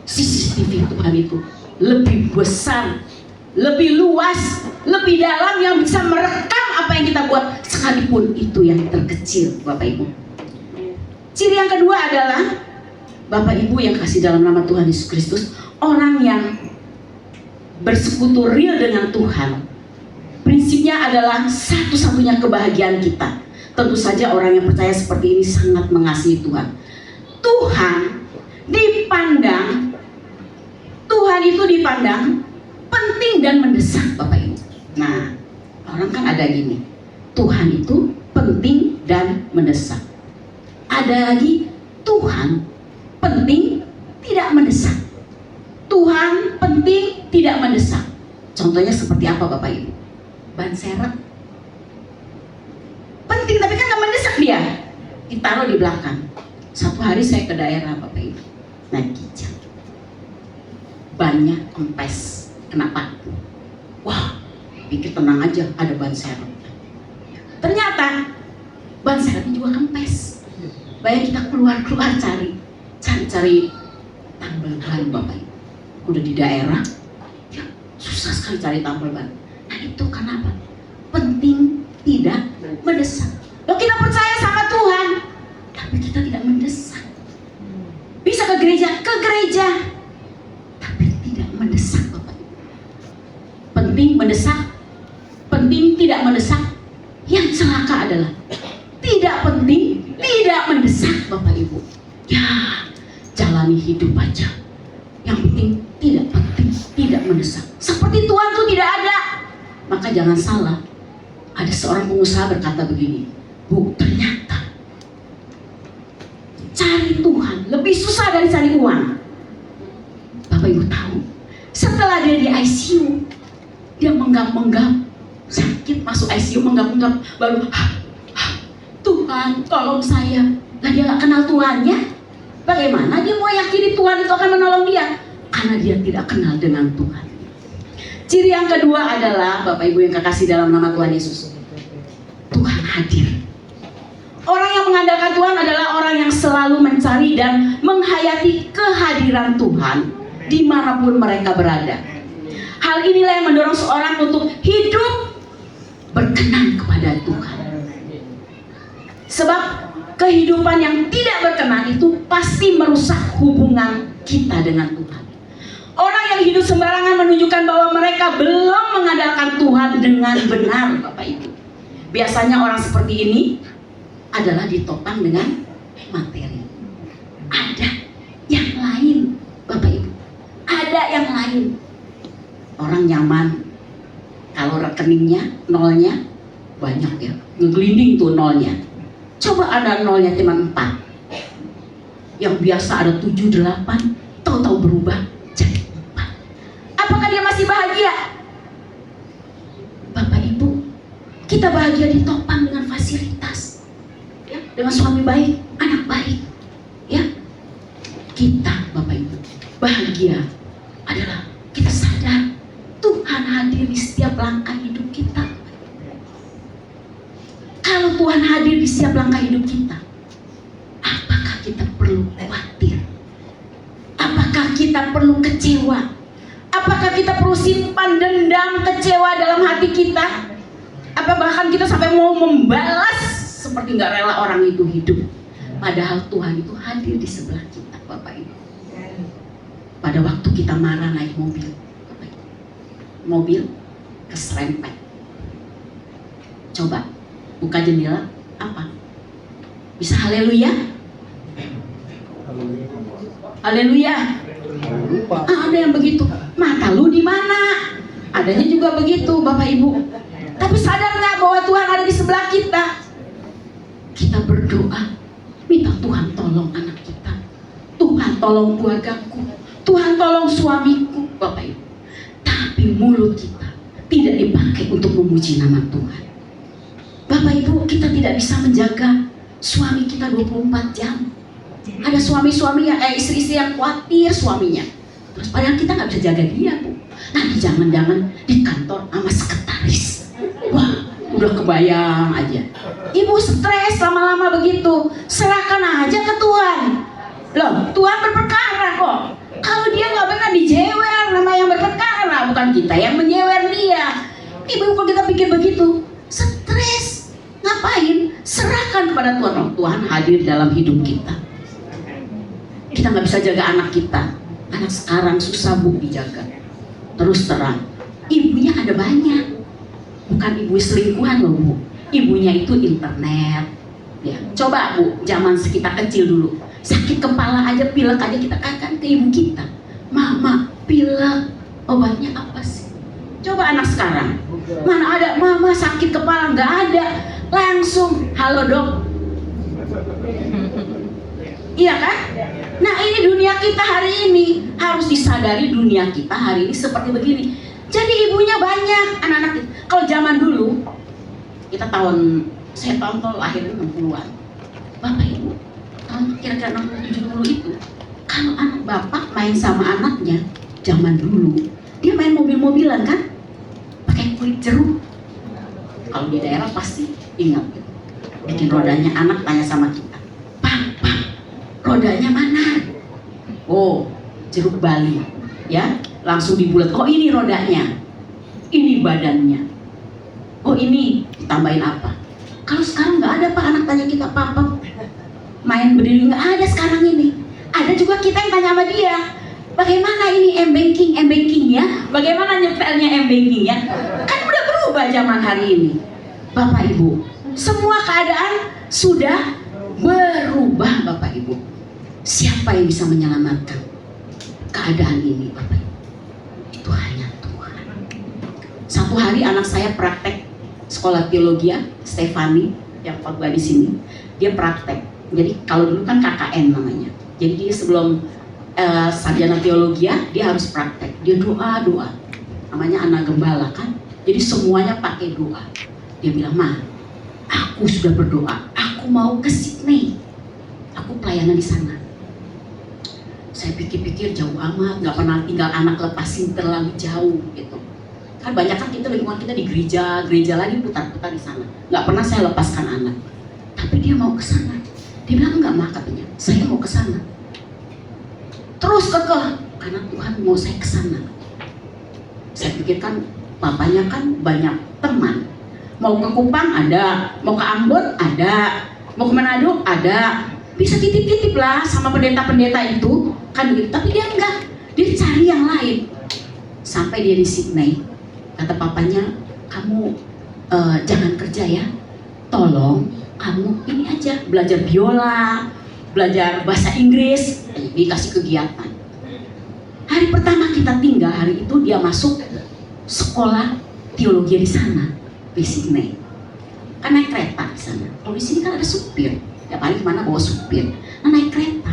CCTV Tuhan itu lebih besar, lebih luas, lebih dalam, yang bisa merekam apa yang kita buat, sekalipun itu yang terkecil, Bapak Ibu. Ciri yang kedua adalah Bapak Ibu yang kasih dalam nama Tuhan Yesus Kristus, orang yang bersekutu real dengan Tuhan, prinsipnya adalah satu-satunya kebahagiaan kita. Tentu saja orang yang percaya seperti ini sangat mengasihi Tuhan. Tuhan itu dipandang penting dan mendesak, Bapak Ibu. Nah, orang kan ada gini, Tuhan itu penting dan mendesak. Ada lagi, Tuhan penting tidak mendesak. Tuhan penting tidak mendesak. Contohnya seperti apa Bapak Ibu? Ban serep penting tapi kan gak mendesak dia, ditaruh di belakang. Satu hari saya ke daerah Bapak Ibu, naik kijang, bannya kempes, kenapa? Wah, pikir tenang aja, ada ban serep. Ternyata ban serepnya juga kempes. Bayang kita keluar cari tambal ban Bapak Ibu. Udah di daerah, ya susah sekali cari tambal ban. Nah itu kenapa? Penting tidak mendesak. Loh, kita percaya sama Tuhan, tapi kita tidak mendesak. Bisa ke gereja, tapi tidak mendesak Bapak Ibu. Penting mendesak, penting tidak mendesak. Yang celaka adalah tidak penting, tidak mendesak Bapak Ibu. Ya, jalani hidup aja. Yang penting tidak mendesak. Seperti Tuhan itu tidak ada. Maka jangan salah. Ada seorang pengusaha berkata begini, Bu, ternyata cari Tuhan lebih susah dari cari uang. Bapak Ibu tahu, setelah dia di ICU, dia menggap-menggap, sakit masuk ICU, menggap-menggap, baru Tuhan tolong saya. Nah dia gak kenal Tuhannya, bagaimana dia mau yakini Tuhan itu akan menolong dia? Karena dia tidak kenal dengan Tuhan. Ciri yang kedua adalah, Bapak Ibu yang kekasih dalam nama Tuhan Yesus, Tuhan hadir. Orang yang mengandalkan Tuhan adalah orang yang selalu mencari dan menghayati kehadiran Tuhan dimanapun mereka berada. Hal inilah yang mendorong seorang untuk hidup berkenan kepada Tuhan. Sebab kehidupan yang tidak berkenan itu pasti merusak hubungan kita dengan Tuhan. Orang yang hidup sembarangan menunjukkan bahwa mereka belum mengandalkan Tuhan dengan benar, Bapak Ibu. Biasanya orang seperti ini adalah ditopang dengan materi. Ada yang lain, Bapak Ibu. Ada yang lain. Orang nyaman kalau rekeningnya nolnya banyak ya, ngegelinding tuh nolnya. Coba ada nolnya cuma 4. Yang biasa ada 7, 8, tahu-tahu berubah jadi 4. Apakah dia masih bahagia? Bapak Ibu, kita bahagia ditopang dengan fasilitas, ya, dengan suami baik, anak baik, ya. Kita, Bapak Ibu, bahagia adalah kita sadar Tuhan hadir di setiap langkah hidup kita. Kalau Tuhan hadir di setiap langkah hidup kita, apakah kita perlu khawatir? Apakah kita perlu kecewa? Apakah kita perlu simpan dendam kecewa dalam hati kita? Apa bahkan kita sampai mau membalas seperti nggak rela orang itu hidup? Padahal Tuhan itu hadir di sebelah kita, Bapak Ibu. Pada waktu kita marah naik mobil, Bapak Ibu, mobil keserempet. Coba buka jendela, apa? Bisa haleluya? Haleluya. Ada yang begitu. Mata lu di mana? Adanya juga begitu, Bapak Ibu. Tapi sadar nggak bahwa Tuhan ada di sebelah kita? Kita berdoa, minta Tuhan tolong anak kita, Tuhan tolong keluargaku, Tuhan tolong suamiku, Bapak Ibu. Tapi mulut kita tidak dipakai untuk memuji nama Tuhan. Bapak Ibu, kita tidak bisa menjaga suami kita 24 jam. Ada suami-suami yang istri-istri yang khawatir suaminya. Terus padahal kita nggak bisa jaga dia, Bu. Nanti jangan-jangan di kantor sama sekretaris. Wah, udah kebayang aja. Ibu stres lama-lama begitu. Serahkan aja ke Tuhan. Loh, Tuhan berperkara kok. Kalau dia nggak benar dijewer nama yang berperkara, bukan kita yang menyewer dia. Ibu, kalau kita pikir begitu, stres. Ngapain? Serahkan kepada Tuhan. Oh, Tuhan hadir dalam hidup kita. Kita nggak bisa jaga anak kita. Anak sekarang susah, Bu, dijaga. Terus terang, ibunya ada banyak. Bukan ibu selingkuhan loh, Bu. Ibunya itu internet. Ya, coba Bu, zaman kita kecil dulu, sakit kepala aja, pilek aja kita katakan ke ibu kita, Mama, pilek, obatnya apa sih? Coba anak sekarang, mana ada Mama sakit kepala, nggak ada, langsung halo dok. Iya kan? Nah, ini dunia kita hari ini. Harus disadari dunia kita hari ini seperti begini. Jadi ibunya banyak, anak-anak kita. Kalau zaman dulu, kita saya tahun lahir 60-an. Bapak Ibu, tahun kira-kira 67 dulu itu, kalau anak bapak main sama anaknya, zaman dulu, dia main mobil-mobilan kan? Pakai kulit jeruk. Kalau di daerah pasti ingat gitu. Bikin rodanya, anak tanya sama kita, Pak, rodanya mana? Oh, jeruk Bali, ya, langsung dibulat. Oh, ini rodanya, ini badannya. Oh, ini ditambahin apa? Kalau sekarang nggak ada Pak, anak tanya kita, Papa main berdiri, nggak ada sekarang ini. Ada juga kita yang tanya sama dia, bagaimana ini m-banking-nya? Bagaimana nyepelnya m-banking-nya? Kan udah berubah zaman hari ini, Bapak Ibu. Semua keadaan sudah berubah, Bapak Ibu. Siapa yang bisa menyelamatkan keadaan ini, Bapak Ibu? Itu hanya Tuhan. Satu hari anak saya praktek sekolah teologi, Stefani yang khotbah di sini, dia praktek. Jadi kalau dulu kan KKN namanya. Jadi dia sebelum sarjana teologi dia harus praktek. Dia doa. Namanya anak gembala kan. Jadi semuanya pakai doa. Dia bilang, Ma, aku sudah berdoa. Aku mau ke Sydney. Aku pelayanan di sana. Saya pikir-pikir jauh amat, nggak pernah tinggal anak lepasin terlalu jauh gitu. Kan banyak kan kita lingkungan kita di gereja lagi putar-putar di sana. Nggak pernah saya lepaskan anak. Tapi Tapi dia mau ke sana. Dia bilang enggak mah katanya, saya mau ke sana. Terus kekeh, karena Tuhan mau saya ke sana. Saya pikirkan papanya kan banyak teman. Mau ke Kupang ada, mau ke Ambon ada, mau ke Manado ada. Bisa titip-titip lah sama pendeta-pendeta itu kan begitu. Tapi dia enggak, dia cari yang lain. Sampai dia di Sydney, kata papanya, kamu jangan kerja ya, tolong kamu ini aja belajar biola, belajar bahasa Inggris. Dikasih kegiatan. Hari pertama kita tinggal, hari itu dia masuk sekolah teologi di sana di Sydney. Kan naik kereta di sana. Kalau di sini kan ada supir, ya paling kemana bawa supir. Nah naik kereta,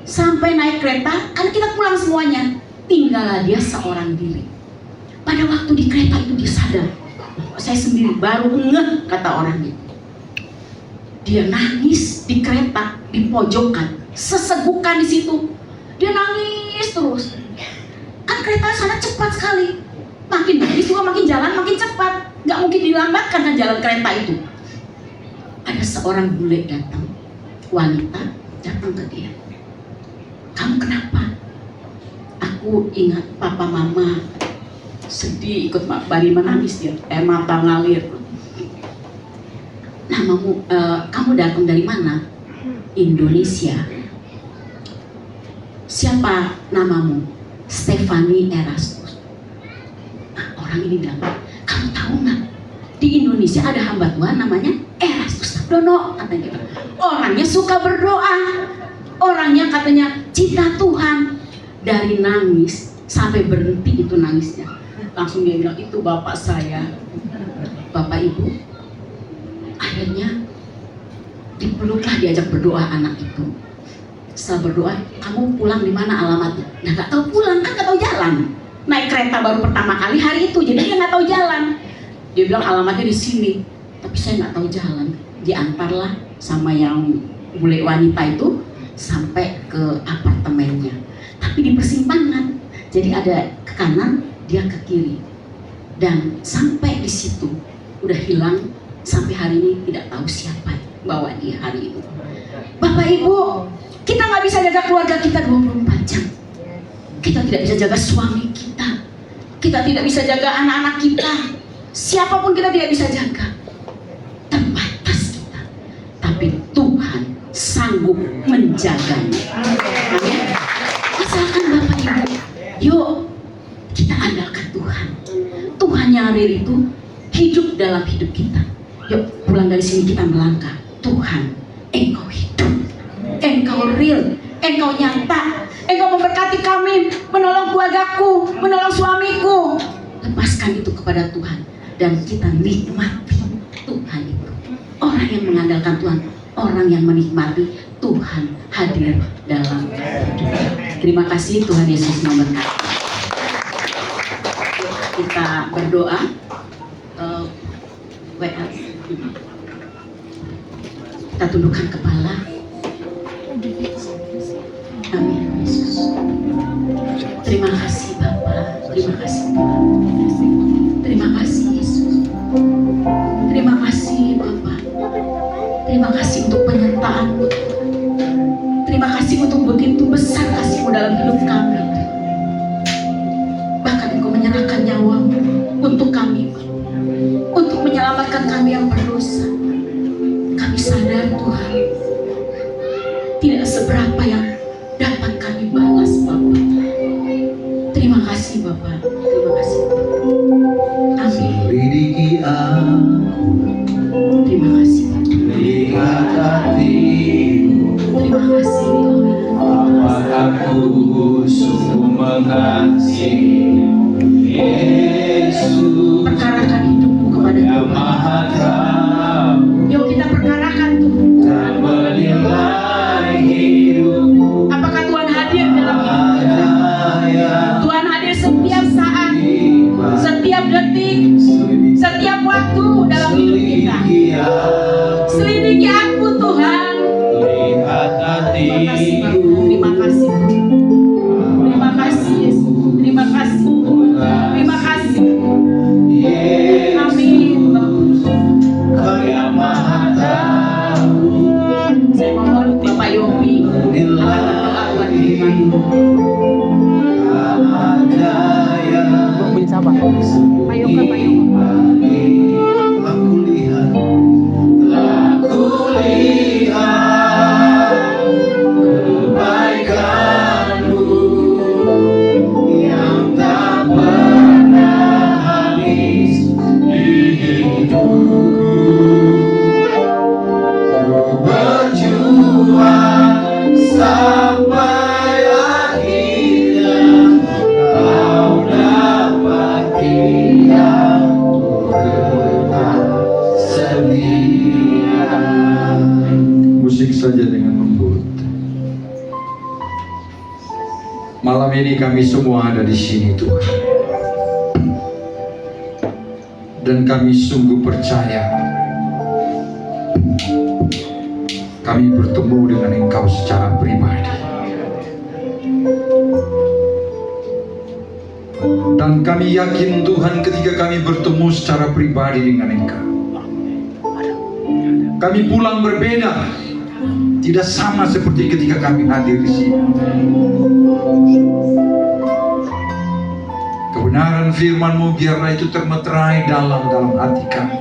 sampai naik kereta kan kita pulang semuanya, tinggallah dia seorang diri. Pada waktu di kereta itu dia sadar, saya sendiri baru ngeh, kata orangnya. Dia nangis di kereta, di pojokan, sesegukan di situ. Dia nangis terus. Kan kereta sana cepat sekali. Makin nangis juga makin jalan makin cepat. Gak mungkin dilambatkan kan jalan kereta itu. Ada seorang bule datang, wanita datang ke dia. Kamu kenapa? Aku ingat papa mama, sedih ikut Bari menangis dia, mata ngalir. Namamu, kamu datang dari mana? Indonesia. Siapa namamu? Stefani Erastus. Nah, orang ini bilang, kamu tahu nggak? Di Indonesia ada hamba Tuhan namanya Erastus Sabdono, katanya. Orangnya suka berdoa, orangnya katanya cinta Tuhan. Dari nangis sampai berhenti itu nangisnya. Langsung dia bilang, itu bapak saya. Bapak ibu, akhirnya dipeluklah, diajak berdoa anak itu. Setelah berdoa, kamu pulang di mana alamatnya? Nah, nggak tahu pulang, kan nggak tahu jalan. Naik kereta baru pertama kali hari itu, jadi dia nggak tahu jalan. Dia bilang alamatnya di sini, tapi saya nggak tahu jalan. Diantarlah sama yang bule wanita itu sampai ke apartemennya. Tapi di persimpangan, jadi ada ke kanan, dia ke kiri. Dan sampai di situ udah hilang, sampai hari ini tidak tahu siapa bawa dia hari itu. Bapak Ibu, kita nggak bisa jaga keluarga kita 24 jam. Kita tidak bisa jaga suami kita. Kita tidak bisa jaga anak-anak kita. Siapapun kita tidak bisa jaga. Terbatas kita. Tapi Tuhan sanggup menjaganya. Amin. Asalkan Bapak Ibu, yuk kita andalkan Tuhan. Tuhan yang real itu hidup dalam hidup kita. Yuk pulang dari sini kita melangkah. Tuhan, Engkau hidup, Engkau real, Engkau nyata, Engkau memberkati kami, menolong keluargaku, menolong suamiku. Lepaskan itu kepada Tuhan dan kita nikmati Tuhan itu. Orang yang mengandalkan Tuhan, orang yang menikmati Tuhan hadir dalam hidup. Terima kasih, Tuhan Yesus memberkati. Kita berdoa. Kita tundukkan kepala. Amin, Yesus. Terima kasih Bapa, terima kasih Tuhan. Terima kasih Yesus. Terima kasih Bapa. Terima kasih untuk penyertaan-Mu. Terima kasih untuk begitu besar kasih-Mu dalam hidup kami. Bahkan Engkau menyerahkan nyawa-Mu untuk kami, untuk menyelamatkan kami yang berdosa. Kami sadar Tuhan, tidak seberapa yang dapat kami balas Bapa. Terima kasih Bapa, terima kasih. Amin. Selidiki aku, Terima kasih. lihat hatimu, Terima kasih. apakah aku sungguh mengasihi Yesus Perkarakan hidupmu kepada yang Tuhan. Maha Tahu Yuk kita perkarakan Tuhan. dan menilai hidupmu. Apakah Tuhan hadir dalam hidup kita? Tuhan hadir setiap saat, setiap detik, setiap waktu dalam hidup kita. Selidiki aku Tuhan. Lihat Terima kasih Bapa. hatiku, Terima kasih. Terima kasih Yesus. Terima kasih. Terima kasih Malam ini kami semua ada di sini Tuhan. Dan kami sungguh percaya kami bertemu dengan Engkau secara pribadi. Dan kami yakin Tuhan ketika kami bertemu secara pribadi dengan Engkau, kami pulang berbeda, tidak sama seperti ketika kami hadir di sini. Kebenaran firman-Mu biarlah itu termeterai dalam hati kami.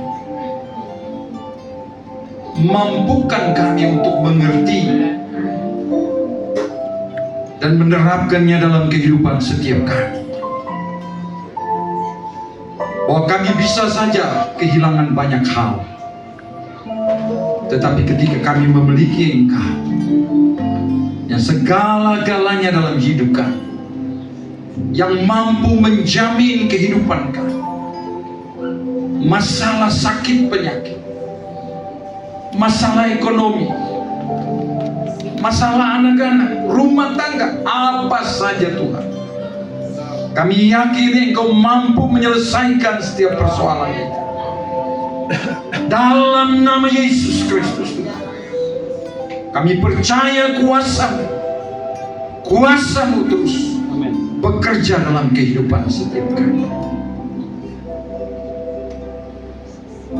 Mampukan kami untuk mengerti dan menerapkannya dalam kehidupan setiap kami. Bahwa kami bisa saja kehilangan banyak hal, tetapi ketika kami memiliki Engkau yang segala-galanya dalam hidup kami, yang mampu menjamin kehidupan kami, masalah sakit penyakit, masalah ekonomi, masalah anak-anak, rumah tangga, apa saja Tuhan, kami yakin Engkau mampu menyelesaikan setiap persoalan itu. Dalam nama Yesus Kristus, kami percaya kuasa-Mu terus bekerja dalam kehidupan setiap kami.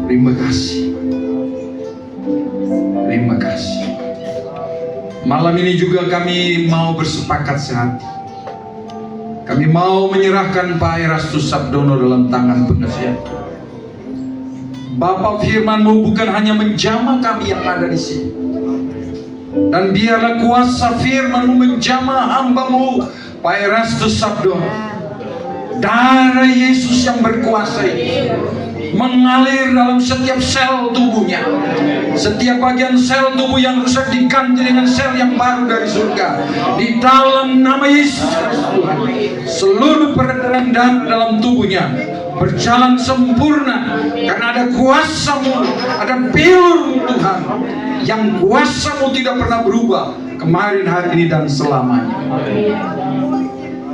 Terima kasih. Terima kasih. Malam ini juga kami mau bersepakat sehati. Kami mau menyerahkan Pak Erastus Sabdono dalam tangan pengasihan. Bapa, firman-Mu bukan hanya menjamah kami yang ada di sini, dan biarlah kuasa firman-Mu menjamah hamba-Mu Pak Erastus Sabdono. Darah Yesus yang berkuasa ini mengalir dalam setiap sel tubuhnya. Setiap bagian sel tubuh yang rusak diganti dengan sel yang baru dari surga. Di dalam nama Yesus Tuhan, seluruh peredaran darah dalam tubuhnya berjalan sempurna karena ada kuasa-Mu, ada pilur Tuhan, yang kuasa-Mu tidak pernah berubah kemarin, hari ini, dan selamanya.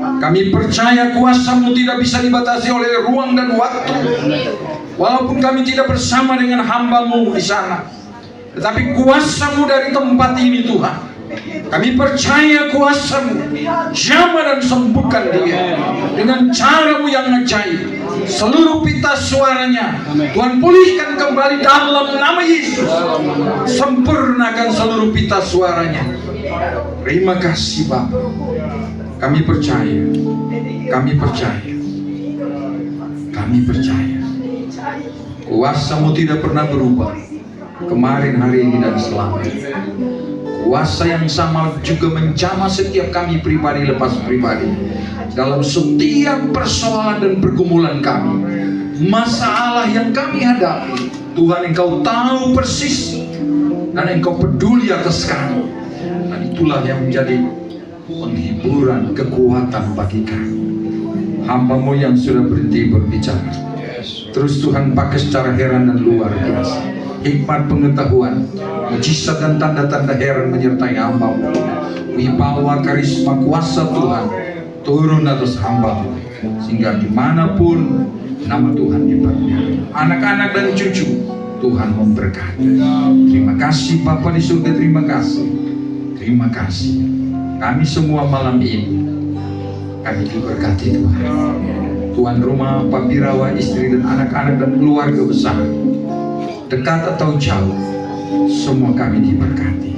Kami percaya kuasa-Mu tidak bisa dibatasi oleh ruang dan waktu. Walaupun kami tidak bersama dengan hamba-Mu di sana, tetapi kuasa-Mu dari tempat ini Tuhan, kami percaya kuasa-Mu jamah dan sembuhkan dia dengan cara-Mu yang ajaib. Seluruh pita suaranya Tuhan pulihkan kembali dalam nama Yesus. Sempurnakan seluruh pita suaranya. Terima kasih Bapa. Kami percaya, kami percaya, kami percaya kuasa-Mu tidak pernah berubah kemarin, hari ini, dan selamanya. Kuasa yang sama juga menjamah setiap kami pribadi lepas pribadi dalam setiap persoalan dan pergumulan kami, masalah yang kami hadapi. Tuhan, Engkau tahu persis dan Engkau peduli atas kami, dan itulah yang menjadi penghiburan, kekuatan bagi kami. Hamba-Mu yang sudah berhenti berbicara, terus Tuhan pakai secara heran dan luar biasa. Hikmat, pengetahuan, mujizat dan tanda-tanda heran menyertai hamba-Mu. Wibawa, karisma, kuasa Tuhan turun atas hamba-Mu, sehingga dimanapun nama Tuhan dipermuliakan. Anak-anak dan cucu Tuhan memberkati. Terima kasih Bapa di surga, terima kasih. Terima kasih. Kami semua malam ini kami diberkati Tuhan. Tuan rumah, Pak Birawa, istri dan anak-anak dan keluarga besar, dekat atau jauh, semua kami diberkati.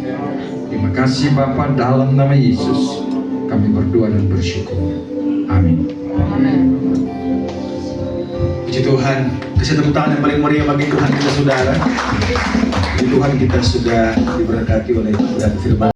Terima kasih Bapa, dalam nama Yesus kami berdoa dan bersyukur. Amin. Puji Tuhan. Kasih tepuk tangan yang paling meriah bagi Tuhan kita, saudara. Puji Tuhan, kita sudah diberkati oleh firman